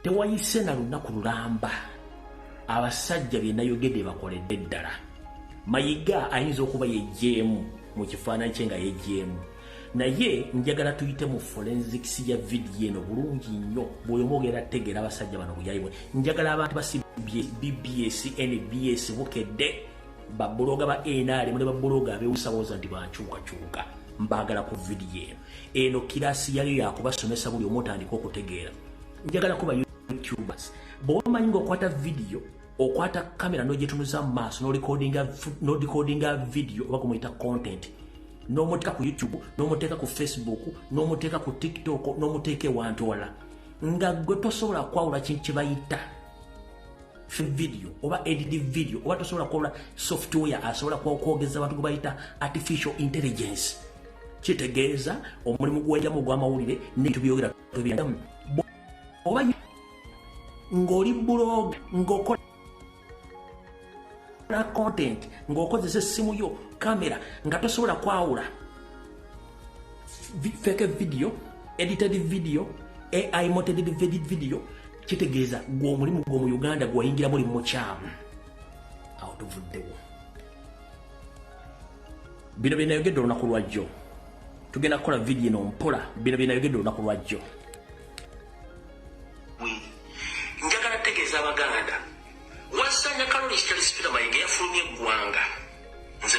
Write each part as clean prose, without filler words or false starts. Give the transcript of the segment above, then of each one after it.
tewayise na lunaku lulamba abasajja bye nayogedde bakoledde eddala. Mayiga ayinza okuba yejjeemu mu kifaananyi kye nga yejjeemu, naye njagala tuyite mu forensics ya vidiyo eno bulungi nnyo bw'oyomogera tegeera abasajja bano buyayibwe. Njagala abantu ba BBS, NBS bukedde babuloga ba NRM ne babuloga abewusabooza nti bankyukakyuka mbaagala ku vidiyo eno kirasi yayo yakubasomesa buli omu otandika okutegeera. Njagala kuba YouTubers bw'omanyi ng'okwata vidiyo okwata kamera n'ogyetunuza mu maaso n'orecordinga vidiyo oba kumuyita content n'omuteeka ku YouTube n'omuteeka ku Facebook n'omuteeka ku TikTok n'omuteeka ewantu wala nga gwe tosobola kwawula kintu kye bayita video oba edit video oba tosobola kwawula software asobola kwogeza abantu gwe bayita artificial intelligence. Kitegeeza omulimu gw'enjamu gw'amawulire n'ebintu byogera tubiramu oba ng'oli blog ng'okola content ng'okozesa essimu yo kamera nga tosobola kwawula fake video, edited video, AI modded video. Kitegeeza gwe omulimu gw'omu Uganda gwayingira muli mukyamu awo tuvuddewo. Bino bye nayogedde olunaku lwajjo tugenda kukola vidiyo eno mpola. Bino bye nayogedde olunaku lwajjo. Njagala tegeeza Abaganda Wasanya Kaloli Charles Peter Mayiga yafulumye eggwanga. Nze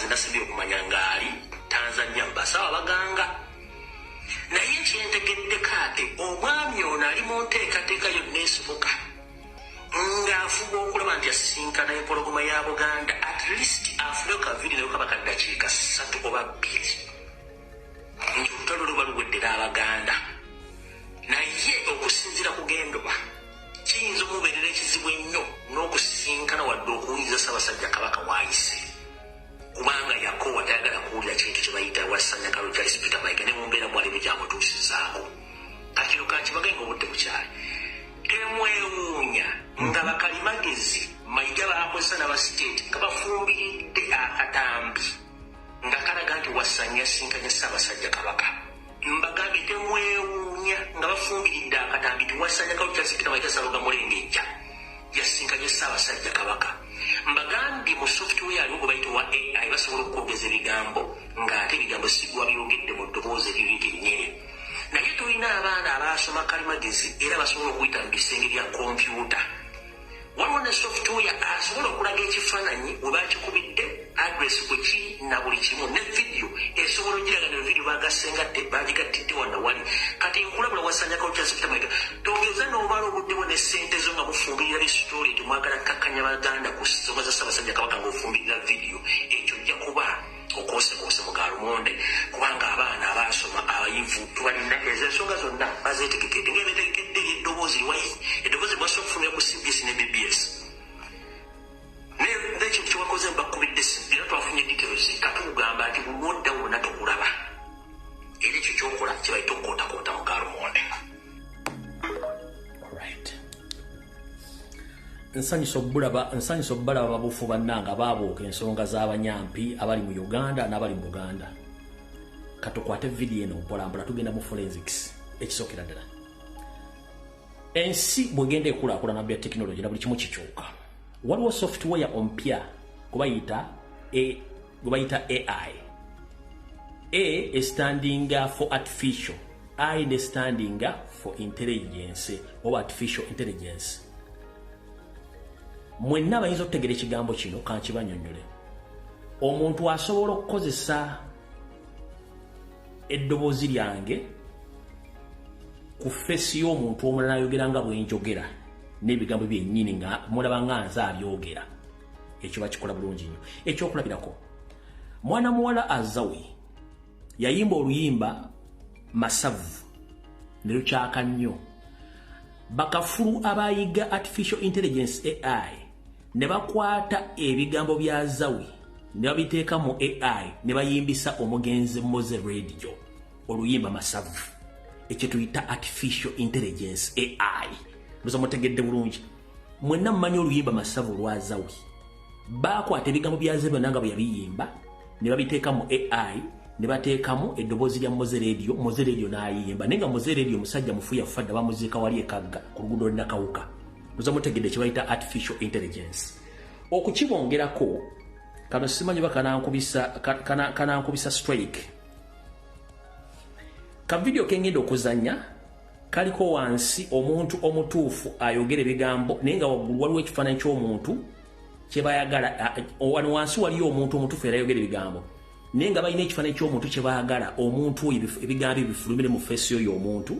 nasembye okumanya ngaali Tanzania basawa Abaganga. Naye kyentegedde kate omwami ono ali mu nteekateeka yonna esoboka ng'afuba okulaba nti asisinkana empologoma ya Buganda at least afule kaviri nayo kaba kaddakiika 3 oba 2 nti olutalo luba luweddera Abaganda. Naye okusinziira kugendoba kiyinza omubeerera ekizibu ennyo n'okusisinkana wadde okuwuliriza Ssaabasajja Kabaka waayise kubanga yakoowa tayagala kuwulira kintu kye bayita Wasanya Kaloli Charles Peter Mayiga ne mu mbeera mwalimu gyamutuusizaako. Kakino kankibage ng'obudde bukyali temwewuunya nga bakalimagezi Mayiga baakozesa n'abasiteeti nga bafumbiridde akatambi nga kalaga nti Wasanya yasinkanye Ssaabasajja Kabaka. Mbagambye temwewuunya nga bafumbiridde akatambi nti Wasanya Kaloli Charles Peter Mayiga Ssalonga Mulengejja yasinkanye Ssaabasajja Kabaka. Mbagambye mu software aliwo gwe bayita wa AI basobola okwogeza ebigambo ng'ate ebigambo sigwa byogedde mu ddoboozi eriri lyennyini. Naye tulina abaana abaasoma kalimagezi era basobola okuyita mu bisenge bya kompyuta. Waliwo ne software asobola okulaga ekifaananyi we bakikubidde address bwe ki na buli kimu ne vidiyo esobola ogiraga ne vidiyo bagigattidde wonna wali. Kati nkulabula Wasanya Kaloli Charles Peter Mayiga togeza n'omala obuddewo ne ssente zo nga mufumbirira bisitooli temwagala kkakkanya Baganda ku nsonga za Ssaabasajja Kabaka ng'ofumbirira vidiyo. Ekyo ojja kuba okoose mu Gaalumonde kubanga abaana abaasoma abayivu tubalina ezo ensonga zonna bazeetegekedde ng'ebeetegekedde eddoboozi liwayi eddoboozi bwasooka okufulumya ku CBS ne BBS. N'ekintu kyewakoze mbakubidde era twafunye details katugamba nti bulwodda wonna tokulaba era ekyo kyokola kye bayita okukootakoota mu Gaalumonde. Nsanyusa obbalaba babuufu bannanga baabuuka ensonga z'abanyampi abali mu Uganda n'abali mu Buganda. Katukwate vidiyo eno mpolampola tugenda mu forensics ekisookera ddala. Ensi bwegenda ekulaakulana bya tekinologi na buli kimu kikyuka. Waliwo software ompya gwe bayita AI. A is standing for artificial, I is standing for intelligence or artificial intelligence. Mwenna bayinza okutegeera ekigambo kino kankibanyonnyole. Omuntu asobola okukozesa eddoboozi lyange ku feesi y'omuntu omulala ayogera nga bwenjogera n'ebigambo byennyini nga mulaba nga nze abyogera. Ekyo bakikola bulungi nnyo. Ekyokulabirako mwana muwala Azawi yayimba oluyimba masavu ne lukyaka nnyo. Bakafulu abayiga artificial intelligence AI ne bakwata ebigambo bya Azawi ne babiteeka mu AI ne bayimbisa omugenzi Moze Radio oluyimba masavu. Ekyo tuyita artificial intelligence AI. Luza mutegedde bulungi. Mwenna mmanyi oluyimba masavu lwa Azawi. Bakwata ebigambo bya Azawi nanga bwe yabiyimba ne babiteeka mu AI ne bateekamu eddoboozi lya Moze Radio n'ayimba naye nga Moze Radio musajja mufu yafadde bamuziika wali ekagga ku luguudo Nakawuka muza mutegedde kye bayita artificial intelligence okukibongerako kano simanyi bakanankubisa strike ka video kengenda okuzanya kaliko wansi omuntu omutuufu ayogera ebigambo naye nga waggulu waliwo ekifaananyi ky'omuntu kye bayagala wano wansi waliyo omuntu omutuufu era ayogera ebigambo naye nga balina ekifaananyi ky'omuntu kye baagala omuntu oyo ebigambo ebifulumire mu feesi oyo omuntu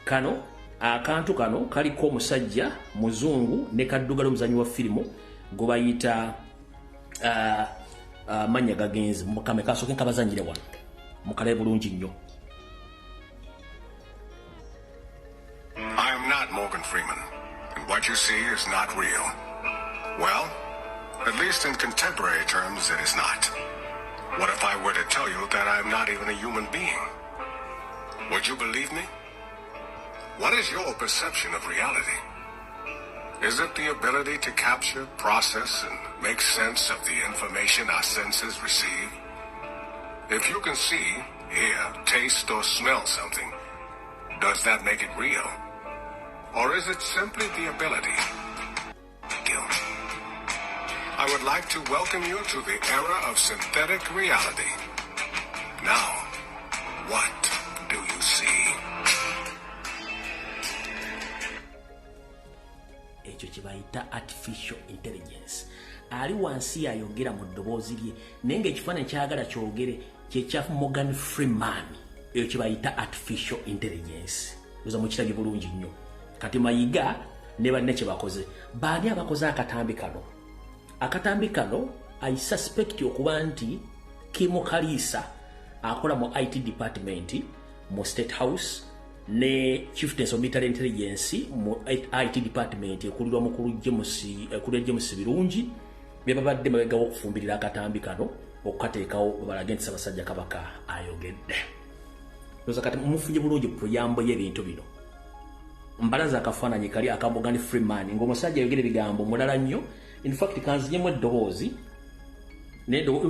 kano akantu kano kaliko omusajja muzungu ne kaddugala omuzanyi wa firimu gwe bayita mannya gagenzi mukame kasooke nkabazanyire wano mukalabe bulungi nnyo. I am not Morgan Freeman, and what you see is not real. Well, at least in contemporary terms, it is not. What if I were to tell you that I am not even a human being? Would you believe me? What is your perception of reality? Is it the ability to capture, process, and make sense of the information our senses receive? If you can see, hear, taste, or smell something, does that make it real? Or is it simply the ability? I would like to welcome you to the era of synthetic reality. Now, what do you see? Ekyo kye bayita artificial intelligence. Ali wansi ayogera mu ddoboozi lye naye ng'ekifaananyi kyagala kyogere kyekya Morgan Freeman. Ekyo kye bayita artificial intelligence. Oza mukirabye bulungi nnyo. Kati Mayiga ne banne kye bakoze. Baani abakoze akatambi kano? Akatambi kano I suspect okuba nti Kim Kalisa akola mu IT department mu State House ne Chieftains of Military Intelligence mu IT department ekulirwa mukulu James Birungi bebabadde mabega okufumbirira akatambi kano okukateekawo balage nti Ssaabasajja Kabaka ayogedde. Loza kati mumufunye bulungi puyambo y'ebintu bino. Mbalaza akafaananyi kali aka Morgan Freeman ng'omusajja ayogera ebigambo mulala nnyo. In fact kanzinyemu eddoboozi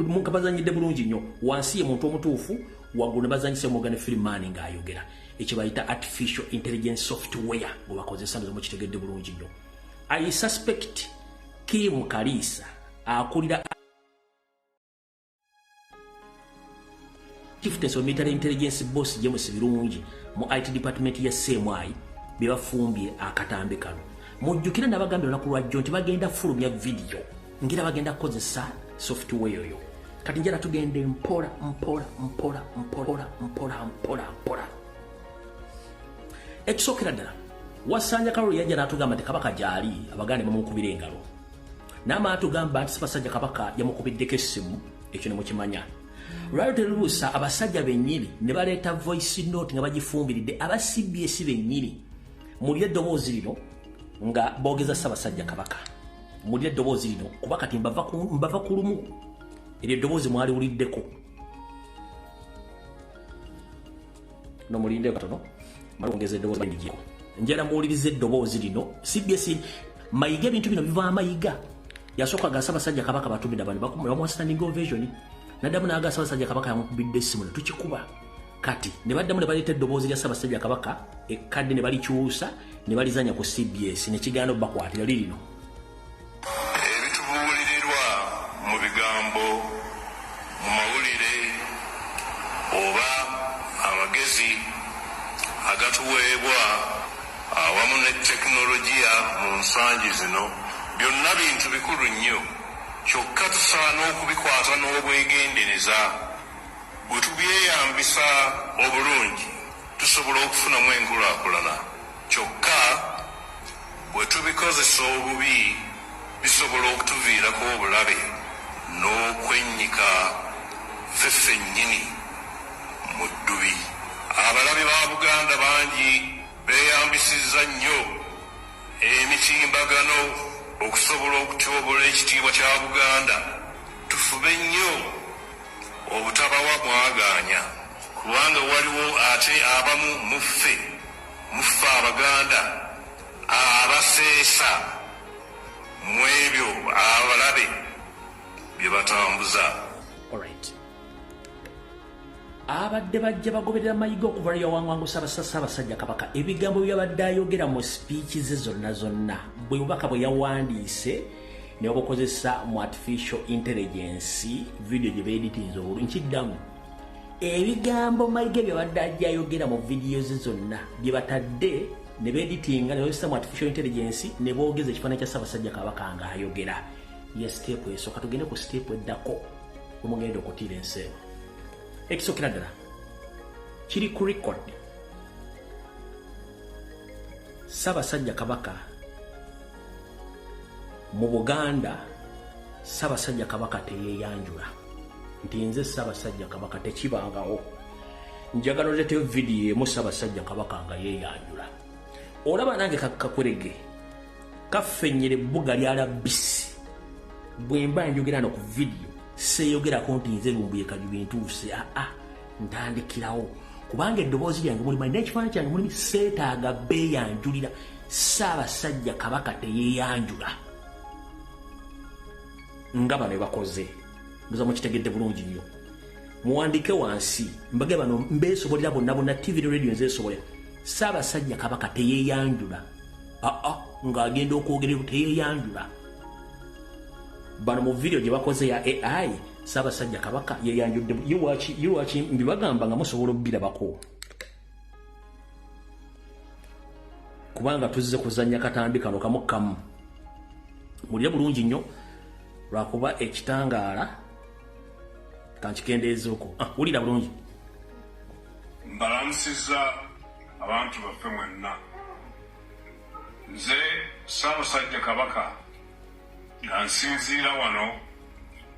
mukabazanyidde bulungi nnyo wansi ye muntu omutuufu waggulu ne bazanyisa Morgan Freeman ng'ayogera. Ekyo bayita artificial intelligence software gwe bakozesa nga mukitegedde bulungi nnyo. I suspect Kim Kalisa akulira Chieftains of Military Intelligence boss James Birungi mu IT department ya CMI bye bafumbye akatambi kano. Mujjukira nabagambye olunaku lwajjo nti bagenda fulumya video ngira bagenda kukozesa software yoyo. Kati njala tugende mpola. Ekisookera ddala Wasanja Kalulu yajja n'atugamba nti Kabaka gyali abagande bamukubira engalo. Nama atugamba nti Ssaabasajja Kabaka yamukubiddeko essimu ekyo ne mukimanya. Lwali terubuusa abasajja bennyini ne baleeta voice note nga bagifumbiridde aba CBS bennyini muli eddoboozi lino nga boogeza Ssaabasajja Kabaka. Muli eddoboozi lino kuba kati mbava ku lumu eryo eddoboozi mwaliwuliddeko. No mulinde katono malongeza eddoboozi bandigiko. Njala muwuliriza eddoboozi lino CBS Mayiga ebintu bino biva Mayiga. Yasooka ga Ssaabasajja Kabaka batumira bano bamuwa standing ovation. Naddamu n'aga Ssaabasajja Kabaka yamukubidde essimu ne tukikuba. Kati ne baddamu ne baleeta eddoboozi lya Ssaabasajja Kabaka ekkadde ne balikyusa ne balizanya ku CBS ne kigaana bakwatira lino. Ebitubuulirirwa mu bigambo mu mawulire oba amagezi agatuweebwa awamu ne tekinologiya mu nsangi zino byonna bintu bikulu nnyo kyokka tusaana okubikwata n'obwegendereza. Bwe tubyeyambisa obulungi tusobola okufunamu enkulaakulana kyokka bwe tubikozesa obubi bisobola okutuviirako obulabe n'okwennyika ffe nnyini mu ddubi. Abalabe ba Buganda bangi beeyambisizza nnyo emitimbagano okusobola okutyobola ekitiibwa kya Buganda. Tufube nnyo obutabawa mwagaanya kubanga waliwo ate abamu muffe Abaganda abaseesa mu ebyo abalabe bye batambuza. Alright. abadde bajja bagoberera mayiga okuva yawangwangu Ssaabasajja Kabaka ebigambo byabadde ayogera mu speech ze zonna bwe bubaka bwe yawandiise ne obukozesa mu artificial intelligence video gye beeditinze obulungi nkiddamu ebigambo mayiga byabadde ajja ayogera mu video ze zonna bye batadde ne beeditinga ne bakozesa mu artificial intelligence ne boogeza ekifaananyi kya Ssaabasajja Kabaka nga ayogera ye step esooka tugende ku step eddako omugenda okutiira ensi ekisookera ddala kiri ku record Ssaabasajja Kabaka mu Buganda Ssaabasajja Kabaka teyeeyanjula nti nze Ssaabasajja Kabaka tekibangawo njagala oleeteyo vidiyo emu Ssaabasajja Kabaka nga yeeyanjula olaba nange kakwerege kaffennyera ebbuga lyala bisi bwe mba njogera no ku vidiyo seeyogerako nti nze lumbuye kaju bintuuse ntandikirawo kubanga eddoboozi lyange mulimu n'ekifaananyi kyange mulimu seetaaga beeyanjulira Ssaabasajja Kabaka teyeeyanjula nga bano bakoze ndoza mukitegedde bulungi nnyo muwandiike wansi mbage bano mbeesobolera bonna TV ne radio nzeesobolera Ssaabasajja Kabaka teyeeyanjula ng'agenda okwogerera teyeeyanjula bano mu video gye bakoze ya AI Ssaabasajja Kabaka yeeyanjudde yiwaki mbibagamba nga musobola obbirabako kubanga tuzze kuzannya katambi kano kamu mulire bulungi nnyo lwakuba ekitangaala kankikendeezeeko wulira bulungi mbalamusizza abantu baffe mwenna nze Ssaabasajja Kabaka nga nsinziira wano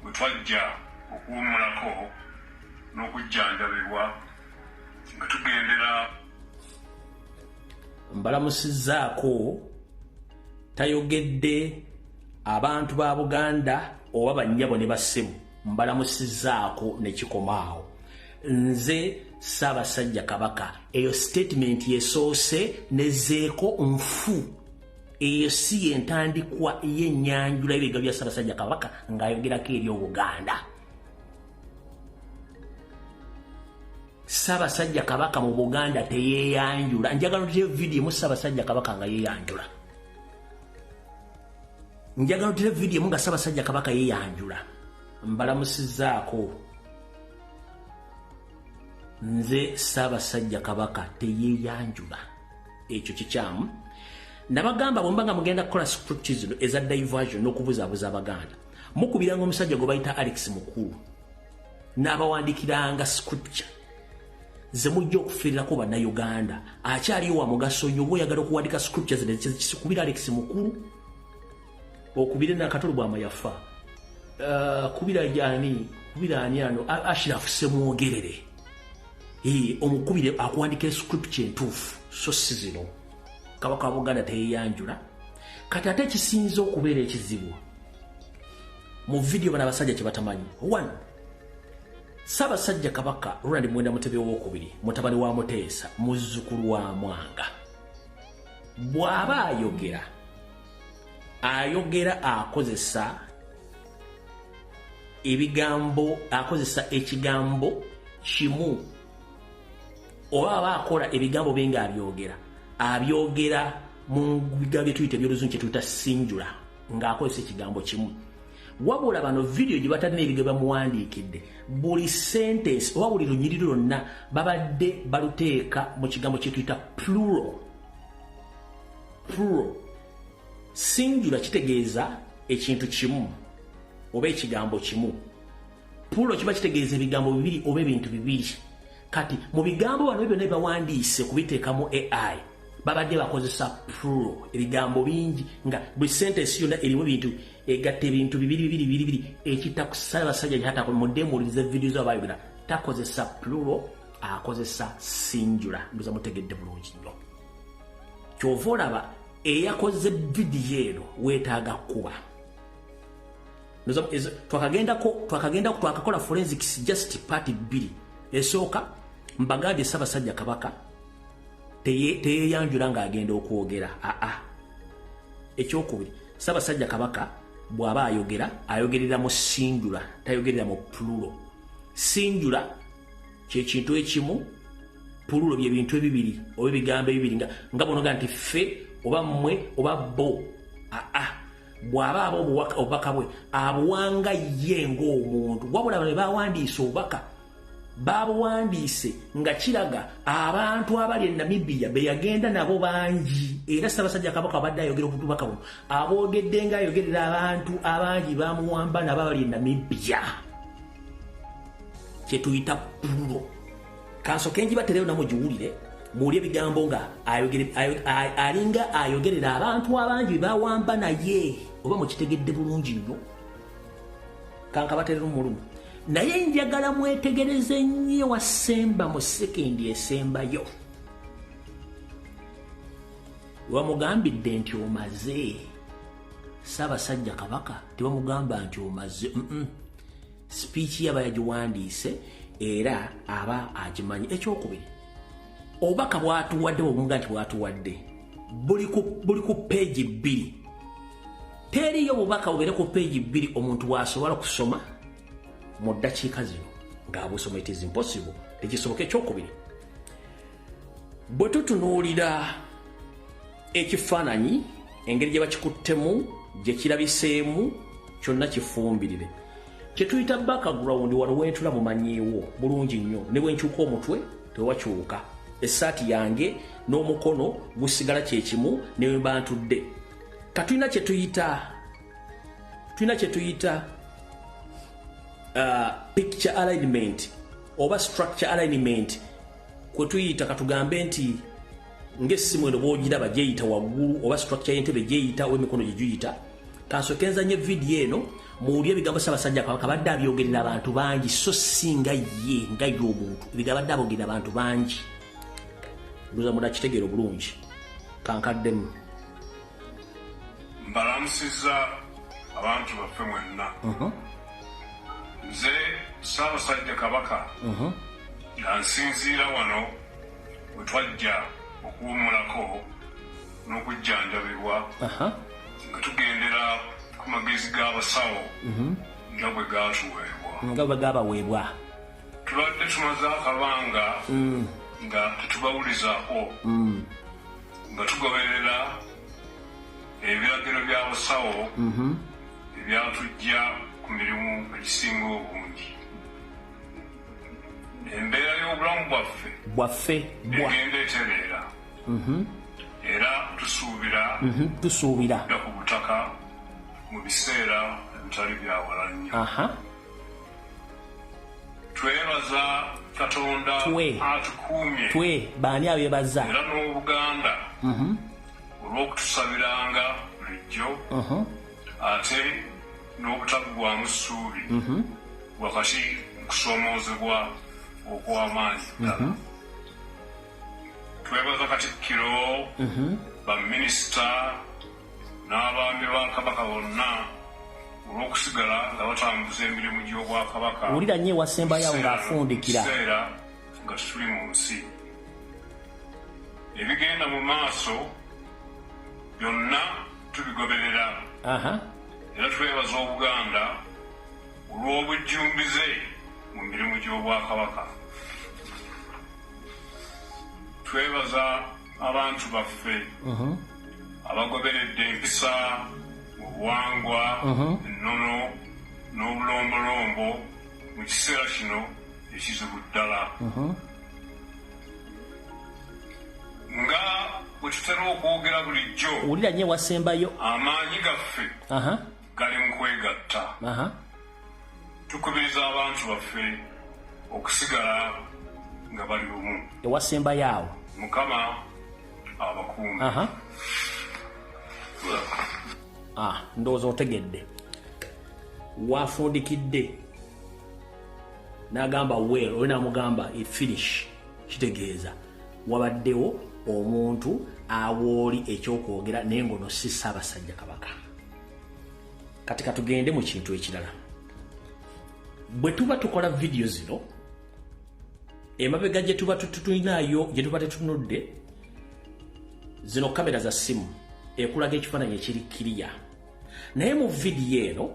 bwe twajja okuwummulako n'okujjanjabibwa nga tugendera mbalamusizzaako tayogedde abantu ba Buganda oba bannyabo ne bassemu mbalamusizzaako ne kikomaawo nze Ssaabasajja Kabaka eyo statement yesoose nezeeko nfu eyo si yentandikwa y'ennyanjula y'ebigambo bya Ssaabasajja Kabaka ng'ayogerako eri Obuganda Ssaabasajja Kabaka mu Buganda teyeeyanjula njagala ntuteyo vidiyo mu Ssaabasajja Kabaka nga yeeyanjula njagala ntuteyo vidiyo mu nga Ssaabasajja Kabaka yeeyanjula mbalamusizzaako nze Ssaabasajja Kabaka teyeeyanjula ekyo kikyamu nabagamba bwe mbanga mugenda kukola script zino eza diversion n'okubuzaabuza Abaganda mukubiranga omusajja gwe bayita Alex Mukulu n'abawandikiranga scripture ze mujja okufiirirako bannayuganda akyaliyo wa mugaso nnyo bw'oyagala okuwandika scripture zino kisikubira Alex Mukulu okubire nakatolo bwama yafa kubira jani kubira ani ano Ashraf Semwogerere omukubire akuwandika scripture entuufu so si zino Kabaka wa Buganda teyeeyanjula kati ate kisinza okubeera ekizibu mu vidiyo bano abasajja kye batamanyi 1 Ssaabasajja Kabaka Ronald Mwenda Mutebi owookubiri mutabani wa Muteesa muzzukulu wa Mwanga bw'aba ayogera akozesa ekigambo kimu oba aba akola ebigambo bye nga abyogera mu bigambo bye tuyita ebyoluzungu kye tuyita sinjula ng'akozesa ekigambo kimu wabula bano vidiyo gye batalina ebigambo bamuwandiikidde buli sentence oba buli lunyiriri lwonna babadde baluteeka mu kigambo kye tuyita plural sinjula kitegeeza ekintu kimu oba ekigambo kimu plural kiba kitegeeza ebigambo bibiri oba ebintu bibiri kati mu bigambo bano byonna bawandiise kubiteeka mu AI babadde bakozesa plural ebigambo bingi nga buli sentence yonna erimu ebintu egatta ebintu bibiri ekitaku Ssaabasajja gyatako mudemulize vidiyo z'abayogera takozesa plural akozesa sinjula ndoza mutegedde bulungi nnyo kyova olaba eyakoze vidiyo eno weetaaga kuba twakakola forensics just part 2 esooka mbagambye Ssaabasajja Kabaka teyeeyanjula ng'agenda okwogera ekyokubiri Ssaabasajja Kabaka bw'aba ayogerera mu sinjula tayogerera mu plural sinjula kintu ekimu pululo bye bintu ebibiri oba ebigambo ebibiri nga bonoga nti ffe oba mmwe oba bo bw'aba aba obubaka bwe abuwanga ye ng'omuntu wabula bano bawandiise obubaka babuwandiise nga kiraga abantu abali e Namibia be yagenda nabo bangi era Ssaabasajja Kabaka abadde ayogera obubaka buno aboogedde ng'ayogerera abantu abangi bamuwamba nabo abali e Namibia kye tuyita pululo kansooke ngibatereyo namwe giwulire muwulire ebigambo nga alinga ayogerera abantu abangi be bawamba naye oba mukitegedde bulungi nnyo kankabaterera omulumu naye njagala mwetegereze nnyo wasemba mu sekendi esembayo wamugambidde nti omaze Ssaabasajja Kabaka tebamugamba nti omaze speech yaba yagiwandiise era aba agimanyi ekyokubiri obubaka bwatuwadde bwobunga nti bwatuwadde buli ku peegi 2 teriyo obubaka bubeere ku peegi 2 omuntu bwasobola kusoma mu ddakiika zino ng'abusoma it is impossible tekisoboka ekyokubiri bwe tutunuulira ekifaananyi engeri gye bakikuttemu gye kirabiseemu kyonna kifumbirire kye tuyita background wano wentula mumanyiiwo bulungi nnyo ne bwenkyuka omutwe tewakyuka essaati yange n'omukono gusigala kyekimu ne bwe mba ntudde katulina kye tuyita picture alignment oba structure alignment kwe tuyita katugambe nti ng'essimu eno bw'ogiraba gyeyita waggulu oba structure y'entebe gyeyita oba emikono gye giyita kansooke nzanye vidiyo eno muwulire ebigambo Ssaabasajja Kabaka badde abyogerera abantu bangi so si nga ye nga y'omuntu ebigambo badde abogerera abantu bangi nduza munakitegeero bulungi kankaddemu mbalamusizza abantu baffe mwenna nze Ssaabasajja Kabaka nga nsinziira wano we twajja okuwummulako n'okujjanjabibwa nga tugendera ku magezi g'abasawo nga bwe gabaweebwa tubadde tumaze akabanga nga tetubawulizaako nga tugoberera ebiragiro by'abasawo ebyatujja ku mirimu egisinga obungi embeera y'obulamu bwaffe egenda etereera era tusuubira ku butaka mu biseera ebitali byawala nnyo twebaza Katonda atukuumye baani abeebaza era n'Obuganda olw'okutusabiranga bulijjo ate n'obutaggwaamu ssuubi wakati mu kusoomoozebwa okw'amaanyi ddala twebaza Katikkiro baminisita n'abaami ba Kabaka bonna olw'okusigala nga batambuza emirimu gy'Obwakabaka wulira nnyo ewasembayo ng'afundikira nga tuli mu nsi ebigenda mu maaso byonna tubigoberera era twebaza Obuganda olw'obujjumbize mu mirimu gy'Obwakabaka twebaza abantu baffe abagoberedde empisa obuwangwa ennono n'obulombolombo mu kiseera kino ekizibu ddala nga bwe tutera okwogera bulijjo wulira nnyo ewasembayo amaanyi gaffe gali mu kwegatta tukubiriza abantu baffe okusigala nga bali lumu ewasembayo awo Mukama abakuumi ndowooza otegedde wafundikidde n'agamba well oyo n'amugamba finish kitegeeza wabaddewo omuntu awooli ekyokwogera naye ngono si Ssaabasajja Kabaka kati katugende mu kintu ekirala bwe tuba tukola vidiyo zino emabega gye tuba tutulinayo gye tuba tetunudde zino kamera za simu ekulaga ekifaananyi ekiri kiriya naye mu vidiyo eno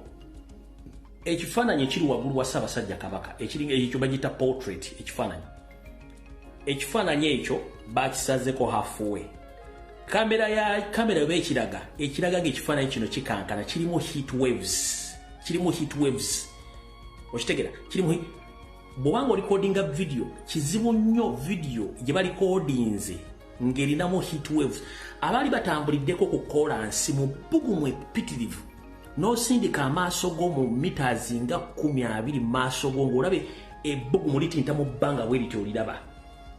ekifaananyi ekiri waggulu wa Ssaabasajja Kabaka ekyo bagiyita portrait. Ekifaananyi ekyo bakisazeko halfway. Kamera oba ekiraga ng'ekifaananyi kino kikankana kirimu heat waves. Okitegeera bw'obanga olikodinga video kizibu nnyo video gye balikodinze ng'erinamu heat waves. Abaali batambuliddeko ku kolansi mu bbugumu epitirivu n'osindika amaaso go mu meters nga 12 maaso go ng'olabe ebbugumu litinta mu bbanga bwe lityo oliraba.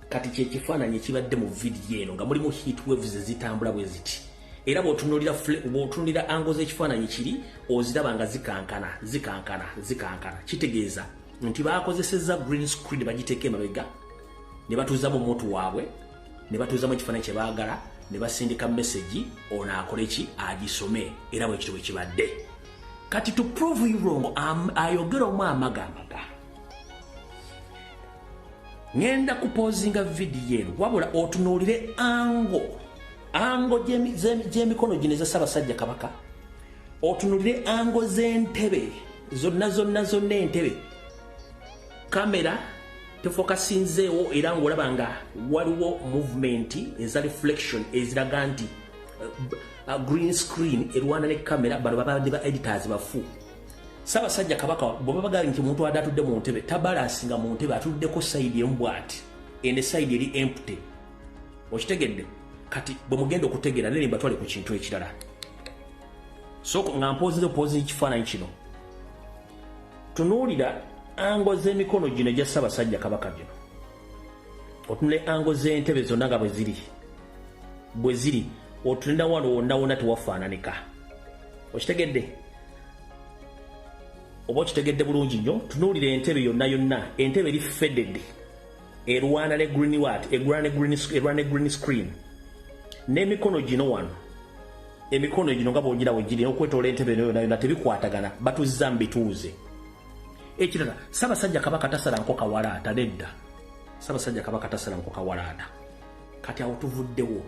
Kati kyekifaananyi ekibadde mu video eno nga mulimu heat waves ezitambula bwe ziti. Era bw'otunuulira ango z'ekifaananyi kiri oziraba nga zikankana. Kitegeeza nti bakozesezza green screen bagiteeka emabega ne batuuzamu omuntu waabwe ne batuuzamu ekifaananyi kye baagala ne basindika message ono akole ki agisome era bwe kityo bwe kibadde. Kati to prove you wrong ayogera omu amagamaga. Ngenda kupozinga video eno wabula otunuulire ango gy'emikono gino eza Ssaabasajja Kabaka, otunuulire ango z'entebe zonna entebe. Kamera tefokasinzeewo era ng'olaba nga waliwo movement eza reflection eziraga nti green screen erwana ne kamera bano babadde ba editors bafu. Ssaabasajja Kabaka bwe babagaa nti omuntu adde atudde mu ntebe tabalasinga mu ntebe atuddeko side emu bw'ati ene side eri empty. Okitegedde? Kati bwe mugenda okutegeera nene mbatwale ku kintu ekirala. So nga mpozinze ekifaananyi kino tunuulira ango z'emikono gino egya Ssaabasajja Kabaka gino. Otunule ango z'entebe zonna nga bwe ziri otunenda wonna tewafaananika. Okitegedde? Oba okitegedde bulungi nnyo? Tunuulira entebe yonna entebe eri faded erwana ne green screen. N'emikono gino wano emikono gino nga bw'ogirawo giri okwetoola entebe yonna tebikwatagana batuzza mu bituuze. Ekirala Ssaabasajja Kabaka tasala nkoka walaata nedda. Ssaabasajja Kabaka tasala nkoka walaata. Kati awo tuvuddewo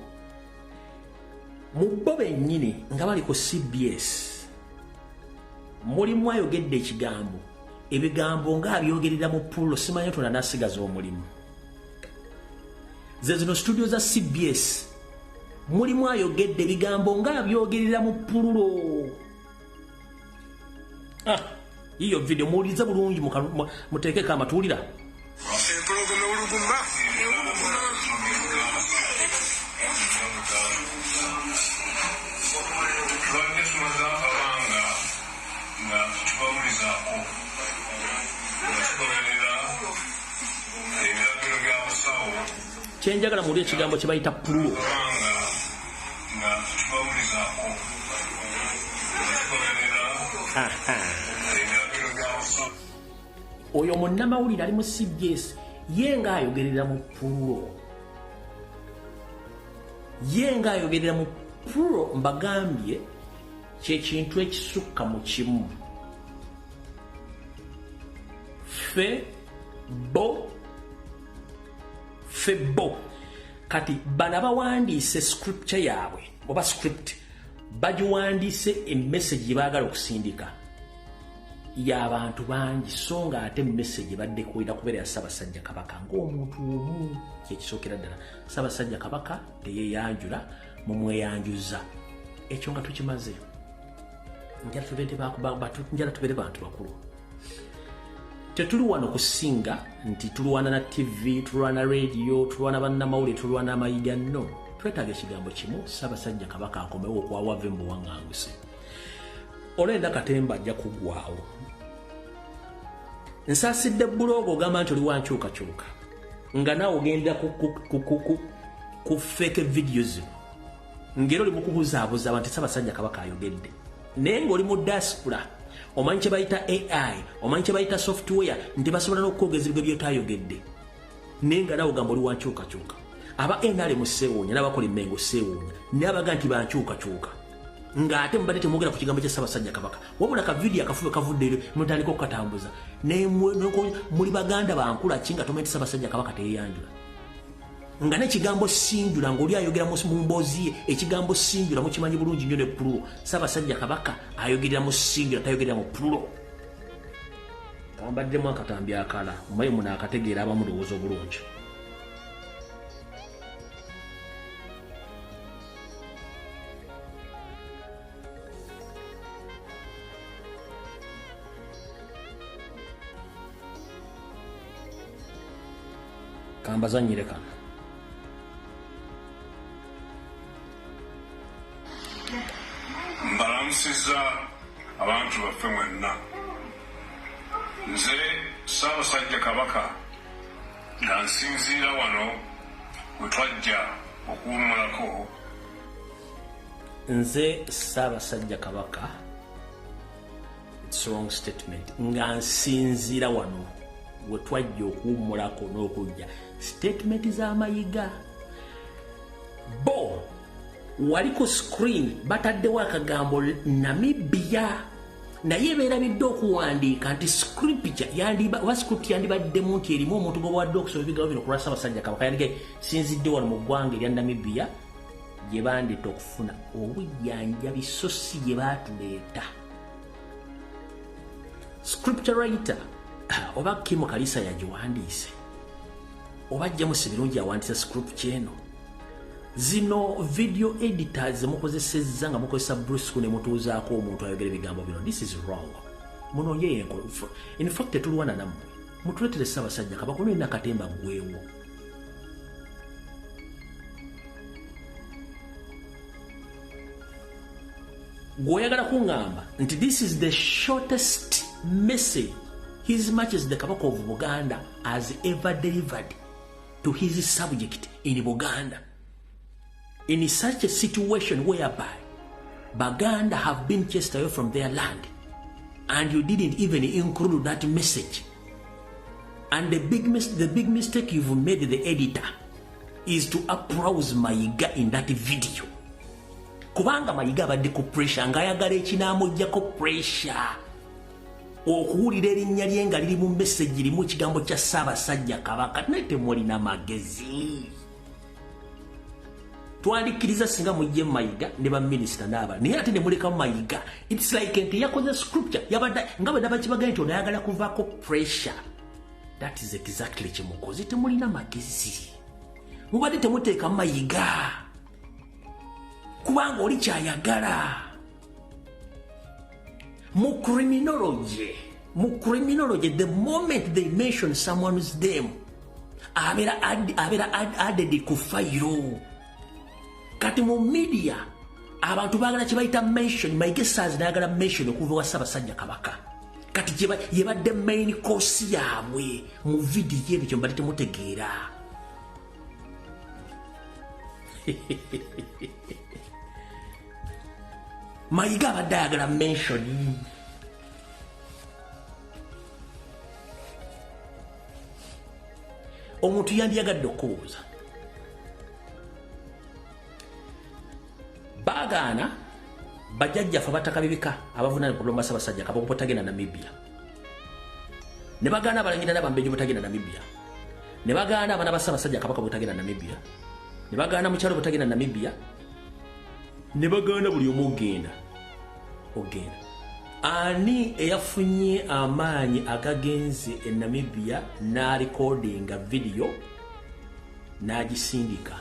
mu bo bennyini nga bali ku CBS mulimu ayogedde ebigambo ng'abyogerera mu pululo simanyi tona n'asigaza omulimu. Ze zino studio za CBS mulimu ayogedde ebigambo ng'abyogerera mu pululo. Iyo video muliza bulungi muteekeko amatuulira. Kyenjagala muli ekigambo kye bayita pululo. Oyo munnamawulire ali mu CBS ye ng'ayogerera mu pululo. Mbagambye kyekintu ekisukka mu kimu. Febo kati bana bawandiise scripture yaabwe oba script bagiwandiise emessage baagala okusindika y'abantu bangi so nga ate message badde kuwera kubeera ya Ssaabasajja Kabaka ng'omuntu omu kyekisookera ddala. Ssaabasajja Kabaka teyeeyanjula mumweyanjuza. Ekyo nga tukimaze njala tubeere bantu bakulu. Tetuli wano kusinga nti tulwana na TV, tulwana radio, tulwana bannamawulire, tulwana amayiga. No, twetaaga ekigambo kimu Ssaabasajja Kabaka akomewo okwawave mu buwaŋŋanguse. Olwenda Katemba ajja kuggwaawo. Nsaasidde bbulooga ogamba nti oli wankyukakyuka nga naawe ogenda ku fake video zino ngero oli mu kubuzaabuza abantu Ssaabasajja Kabaka ayogedde naye ng'oli mu diaspora omanyi kye bayita AI omanyi kye bayita software nti basobola n'okwogezerwa by'otayogedde naye nga naawe ogamba oli wankyukakyuka. Aba NRM seewuunya n'abakola emmengo seewuunya naye abaga nti bankyukakyuka ng'ate mubadde temwogera ku kigambo kya Ssaabasajja Kabaka wabula ka video akafube kavudde mutandika okukatambuza naye muli baganda bankula ki nga tomanyi Ssaabasajja Kabaka teyeyanjula nga n'ekigambo sinjula ng'oli ayogera mu mboozi ye ekigambo sinjula mukimanyi bulungi nnyo ne pululo. Ssaabasajja Kabaka ayogerera mu sinjula tayogerera mu pululo. kambaddemu akatambi akala mmaye muno akategeera abamu lowooza obulungi. Kambazanyire kano. Mbalamusiza abantu baffe mwenna. Nze Ssaabasajja Kabaka nga nsinziira wano we twajja okuwummulako. Nze Ssaabasajja Kabaka, it's a wrong statement, nga nsinziira wano we twajja okuwummulako n'okujja. Statement za Mayiga. Bo wali ku screen bataddewo akagambo Namibia naye beerabidde okuwandiika nti script yandibaddemu nti erimu omuntu gwe bawadde okusoma ebigambo bino kulwa Ssaabasajja Kabaka yandige sinzidde wano mu ggwanga erya Namibia gye bandita okufuna obujjanjabi so si gye baatuleeta. Script writer oba Kim Kalisa yagiwandiise oba James Birungi yawandiisa script kyeno. Zino video editors mukozesezza nga mukozesa Bruce Kune mutuuzaako omuntu ayogera ebigambo bino. This is wrong. Muno ye enko. In fact tetulwana nammwe. Mutuletere Ssaabasajja Kabaka olina katemba gwewo. Gwoyagala kuŋŋamba nti this is the shortest message His Majesty the Kabaka of Buganda has ever delivered to his subject in Buganda. In such a situation whereby Baganda have been chased away from their land and you didn't even include that message. And the big mistake you've made, the editor, is to applause Mayiga in that video. Kubanga Mayiga abadde ku pressure ng'ayagala ekinaamugyako pressure okuwulira erinnya lye nga liri mu message lirimu ekigambo kya Ssaabasajja Kabaka. Naye temulina magezi. Twandikiriza singa mujje Mayiga ne ba minister n'aba naye ate ne muleka Mayiga. It's like nti yakoze scripture yabadde nga bwe nabakibagala nti onayagala kuvaako pressure. That is exactly kyemukoze. Temulina magezi. Mubadde temuteeka Mayiga kubanga oli kyayagala. Mu criminology, the moment they mention someone's name, abera added ku file. Kati mu media, abantu bagala kye bayita mention, Mayiga Stars n'ayagala mention okuva wa Ssaabasajja Kabaka. Kati yebadde main course yaabwe mu video y'ebyo mbadde temutegeera. Mayiga abadde ayagala mention. Omuntu yandiyagadde okubuuza. Baagaana bajjajjaffe abatakabibika abavunaanibwa ku kulomba Ssaabasajja Kabaka obutagenda Namibia. Ne bagaana abalangira n'abambejja obutagenda Namibia. Ne bagaana abaana ba Ssaabasajja Kabaka obutagenda Namibia. Ne bagaana mukyalo obutagenda Namibia. Ne bagaana buli omu ogenda. Ani eyafunye amaanyi agagenze e Namibia n'arecordinga video n'agisindika?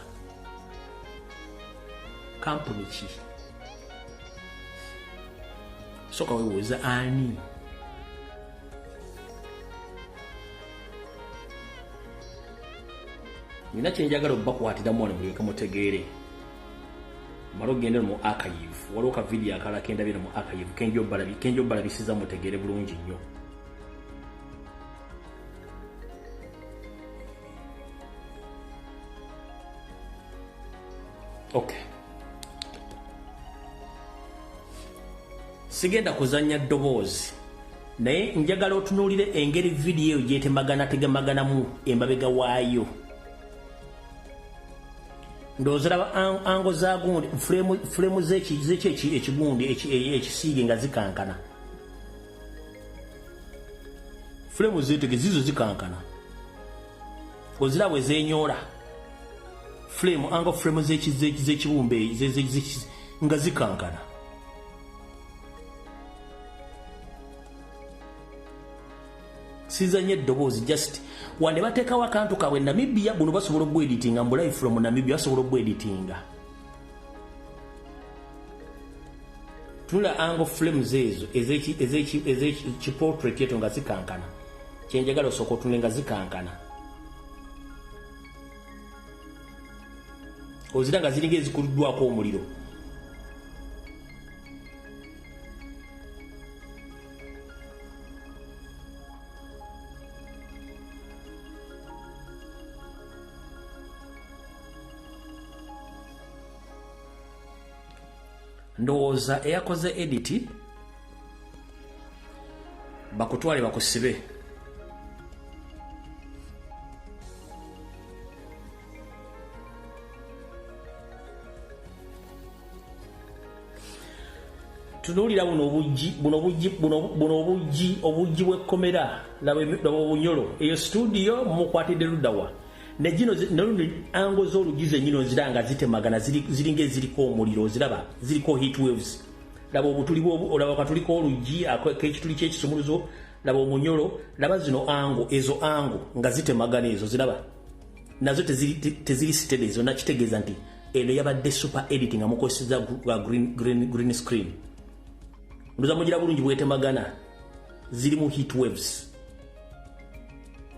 Kampuni ki? Soka weebuuza ani? Nina kye njagala obbakwatiramu wano mulyoke mutegeere. Mala ogende mu archive. Waliwo ka video akala kendabira mu archive kenjo balabisiza mutegeere bulungi nnyo. Okay. Sigenda kuzanya ddoboozi naye njagala otunuulire engeri video tegemaganamu emabega waayo. Ndozera ango za gundi frame zeki ekigundi ekisiige nga zikankana. Frame zetege zizo zikankana. Ozira bwe zenyola. Ango frame zekibumbe nga zikankana. sizanye eddoboozi just wande bateekawo akantu kaabwe Namibia buno basobola obweditinga mbu live from Namibia basobola obweditinga tula angle frames ezo ezekiportrait yetu nga zikankana kyenjagala osooka otunule nga zikankana ozira nga ziringa ezikuliddwako omuliro ndowooza eyakoze edit bakutwale bakusibe tunuulira buno obujji bw'ekkomera laba obunyolo eyo studio mukwatidde luddawa ne gino ango z'oluggi zennyini oziranga zitemagana ziringa eziriko omuliro oziraba ziriko heat waves laba olaba katuliko oluggi ak'ekituli ky'ekisumuluzo laba omunyolo laba zino ango ezo ango nga zitemagana ezo ziraba nazo teziri steady zonna kitegeeza nti eno yabadde super editing nga mukozeseza green screen ndoza mugira bulungi bwetemagana ziri mu heat waves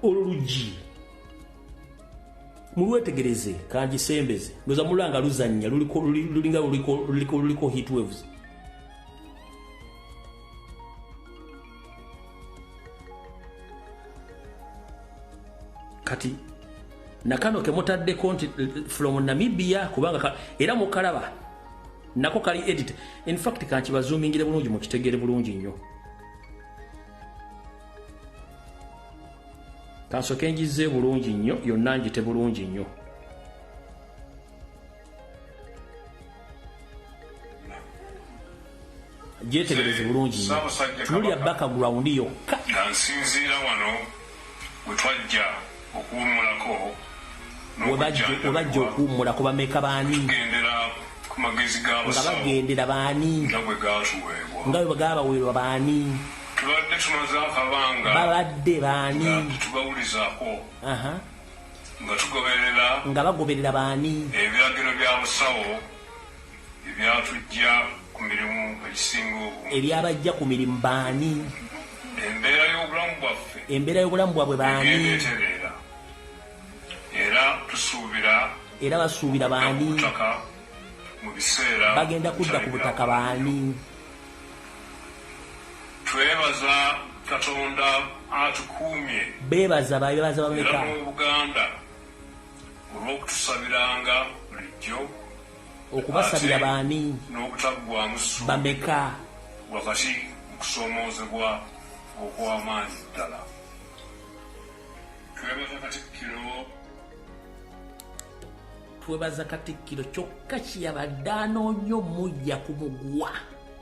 oluggi mulwetegereze kangisembeze ndoza mulanga luzanya lulinga luliko heat waves kati nakano kemutadde konti from Namibia kubanga era mukalaba nako kali edit in fact kanchi bazoomingire bulungi mukitegere bulungi nnyo kansoke ngize bulungi nnyo yonna njite bulungi nnyo jetegereze bulungi nnyo tunulya background yokka nsinziira wano wetwajja okuwummulako webajja okuwummulako bameka baani nga bagendera baani nga bwe bagabaweerwa baani tubadde tumaze akabanga babadde baani tubawulizaako nga bagoberera baani ebiragiro by'abasawo ebyatujja ku mirimu egisinga obungi ebyabajja ku mirimu baani embeera y'obulamu bwabwe baani era basuubira baani bagenda kudda ku butaka baani twebaza Katonda atukuumye beebaza bameka mu Buganda olw'okutusabiranga bulijjo okubasabira baani n'obutaggwaamu ssuubi bameka wakati mu kusoomoozebwa okw'amaanyi ddala twebaza Katikkiro kyokka kyeyabadde anoonya omujja ku mugwa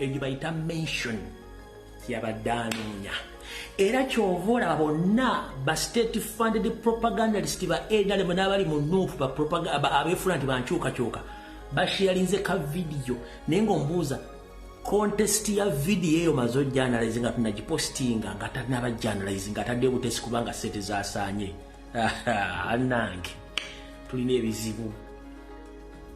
ebyo bayita mention kyeyabadde anoonya era kyova olaba bonna ba state funded propagandalist ba ADRM n'abali mu nuupu abeefula nti bankyukakyuka basharinze ka vidiyo naye ng'ombuuza contest ya vidiyo eyo maze ojjanalize nga tunagipostinga nga tanabajjanalize nga atadde butesi kubanga sente zasaanye annange tulina ebizibu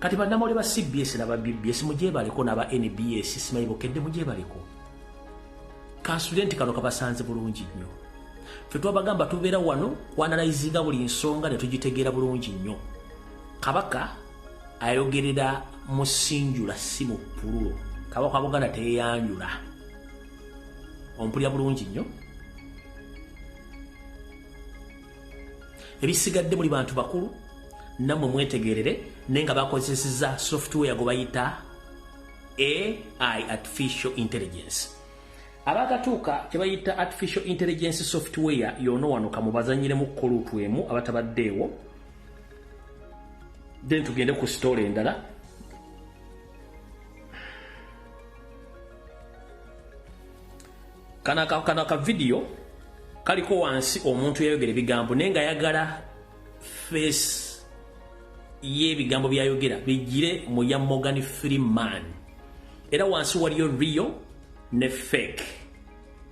kati bannamawulire ba CBS n'aba BBS mugyebaleko n'aba NBS simayibokedde mugyebaleko kansudenti kano kabasanze bulungi nnyo ffe twabagamba tubeera wano kwanalayizinga buli nsonga ne tugitegeera bulungi nnyo kabaka ayogerera mu sinjula si mu pululo kabaka wa Buganda teyeyanjula ompulya bulungi nnyo ebisigadde muli bantu bakulu nammwe mwetegerere naye nga bakozeseza software gwe bayita AI artificial intelligence abakatuuka kye bayita artificial intelligence software yono wano kamubazanyiremu kolutwemu abatabaddeewo then tugende ku story endala kana ka video kaliko wansi omuntu yayogera ebigambo naye nga ayagala face y'ebigambo byayogera bijire mu ya Morgan Freeman era wansi waliyo real ne fake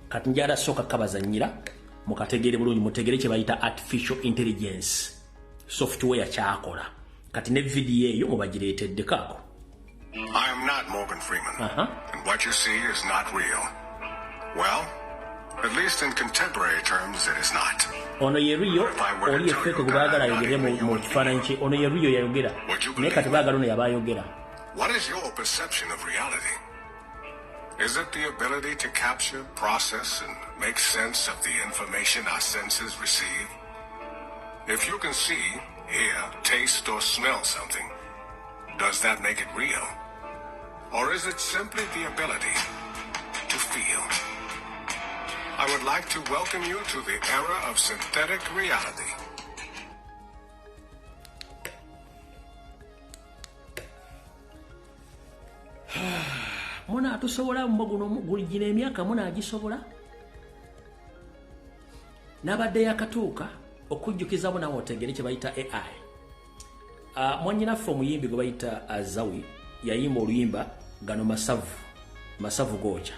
kati njala soka kabazanyira mukategere bulungi mutegere kye bayita artificial intelligence software kyakola kati ne video eyo mubagireetedde kaako. I am not Morgan Freeman, and what you see is not real. Well, at least in contemporary terms, it is not. Ono ye Rio, oli ye feke kubaagala ayogere mu kifaananyi kye, ono ye Rio yayogera, naye kati baagala ono yaba ayogera. What is your perception of reality? Is it the ability to capture, process, and make sense of the information our senses receive? If you can see, hear, taste, or smell something, does that make it real? Or is it simply the ability to feel? I would like to welcome you to the era of synthetic reality. Muna atusobola gulina emyaka muna agisobola nabadde yakatuuka okujjukizamu nawe otegere kye bayita AI. Mwanyinaffe omuyimbi gwe bayita Azawi yayimba oluyimba gano masavu gooja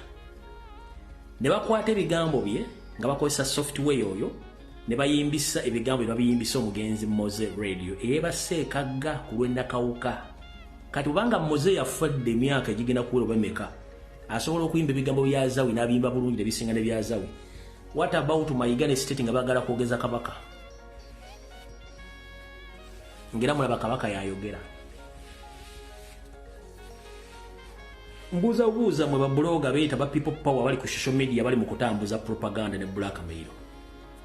ne bakwata ebigambo bye nga bakozesa software oyo ne bayimbisa ebigambo bye babiyimbisa omugenzi Moze Radio eyebase ekagga ku lw'ennakawuka. Kati ubanga Moze yafadde emyaka egigenda kuwera bemeka asobola okuyimba ebigambo bya Azawi n'abiyimba bulungi ne bisinga ne bya Azawi. What about Mayiga ne State nga bagala kwogeza kabaka? Ngira mulaba kabaka yayogera. Mbuuza mwe babloga beeta ba people power bali ku social media bali mu kutambuza propaganda ne blackmail.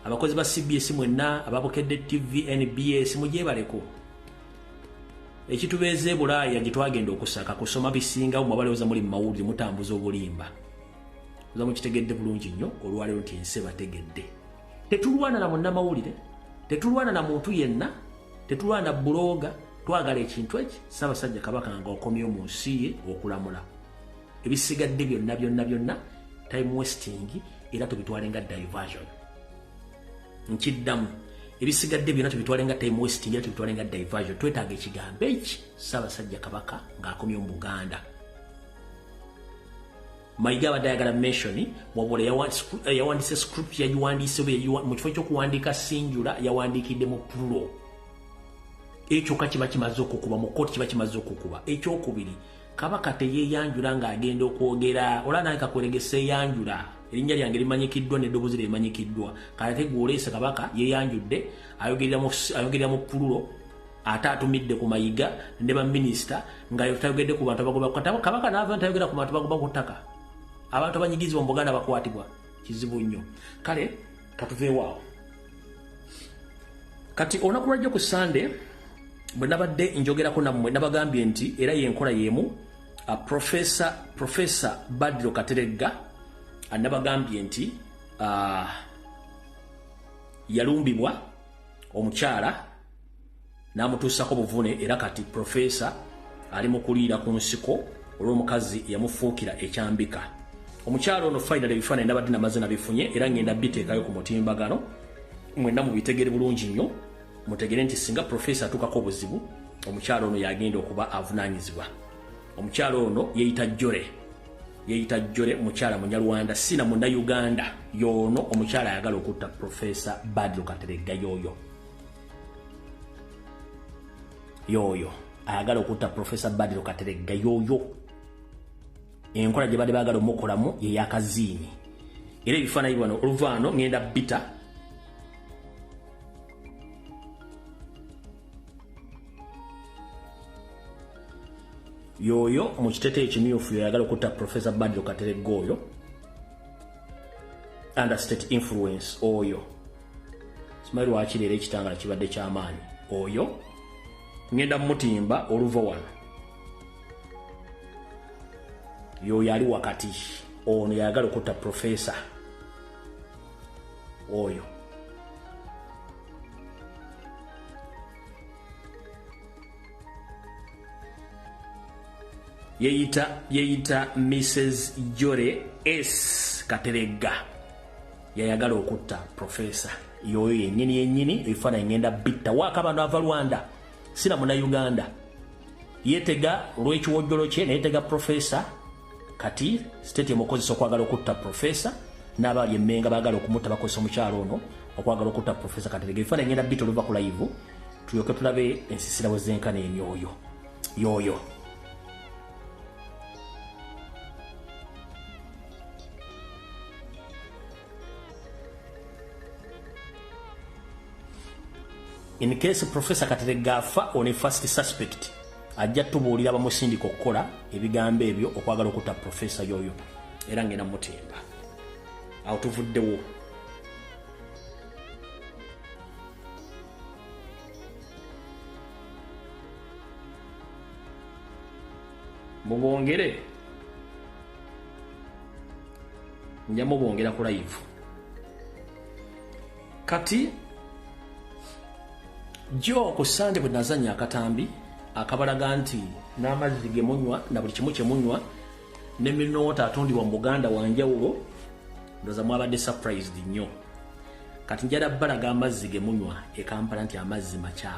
Abakozi ba CBS mwenna ababokedde TV NBS mujye baleko. Ekitubeeze Bulaaya gitwagenda okusaka kusoma bisinga mu balowooza muri mawulire mutambuza obulimba. Ozamu kitegedde bulungi nnyo olwaleero nti ensi bategedde. Tetulwana na munna mawulire, tetulwana na muntu yenna, tetulwana na bloga, twagala ekintu eki Ssaabasajja Kabaka nga okomyewo mu nsi ye okulamula. Ebisigadde byonna time wasting era tubitwale nga diversion. Nkiddamu ebisigadde byonna tubitwale nga time wasting era tubitwale nga diversion. Twetaaga ekigambo eki Ssaabasajja Kabaka ng'akomyewo mu Buganda. Mayiga abadde mention wabula yawandise script yagiwandiise mu kifo ky'okuwandiika singular yawandiikidde mu plural. Ekyo kiba kimaze okukuba mu kkooti kiba kimaze okukuba. Ekyokubiri Kabaka teyeeyanjula ng'agenda okwogera ola naye kakweregese eyanjula erinnya lyange limanyikiddwa n'eddoboozi limanyikiddwa kati gw'oleese Kabaka yeeyanjudde ayogerera mu plural ate atumidde ku Mayiga ne baminisita nga tayogedde ku bantu abagoba ku ttaka. Kabaka n'ava ntayogera ku bantu bagoba ku ttaka. Abantu abanyigizibwa mu Buganda bakwatibwa kizibu nnyo. Kale katuveewaawo kati olunaku lwajjo ku Sunday bwe nabadde njogerako nammwe nabagambye nti era yenkola yemu Professor Badru Kateregga nabagambye nti yalumbibwa omukyala n'amutuusako buvune era kati Professor ali mu kuliira ku nsiko olw'omukazi yamufuukira ekyambika. Omukyala ono final ebifaananyi nabadde namaze nabifunye era ngenda biteekayo ku mutimbagano mwenna mubitegere bulungi nnyo mutegere nti singa Professor atukako obuzibu omukyala ono yagenda okuba avunaanyizibwa. Omukyala ono yeeyita Jjore mukyala Munyarwanda sina Munnayuganda y'ono omukyala ayagala okutta Professor Badru Kateregga y'oyo ayagala okutta Professor Badru Kateregga y'oyo. Enkola gye badde baagala omukolamu ye yakaziini era ebifaananyi bano oluvaano ngenda bita yoyo mu kiteeteeyi kimyufu yayagala okutta Professor Badru Kateregga oyo under state influence oyo simanyi lwaki leero ekitangala kibadde ky'amaanyi oyo ngenda mutimba oluva wano yoyo ali wakati ono yagala okutta Professor oyo. Yeeyita Mrs. Jjore S. Kateregga yayagala okutta Professor yoyo yennyini ebifaananyi ngenda bitta waaka bano ava Rwanda sina Munnayuganda yeetega olw'ekiwojjolo kye neyeetega Professor kati state emukozesa okwagala okutta Professor n'abali emmenga baagala okumutta bakozesa omukyalo ono okwagala okutta Professor Kateregga. Ebifaananyi ngenda bito luva ku live tulyoke tulabe ensisira bwe zenkana emyoyo yoyo. In case Professor Kateregga afa on a first suspect, ajja tubuulira bamusindika okukola ebigambo ebyo okwagala okutta Professor yoyo era ngenda mutemba awo tuvuddewo. Mubongere nja mubongera ku live kati jo ku Sande bwe nazanya akatambi akabalaga nti n'amazzi ge munywa na buli kimu kye munywa ne minota atundibwa mu Buganda wanjawulo ndoza mwabadde surprised nnyo. Kati njala balaga amazzi ge munywa e Kampala nti amazzi makyafu.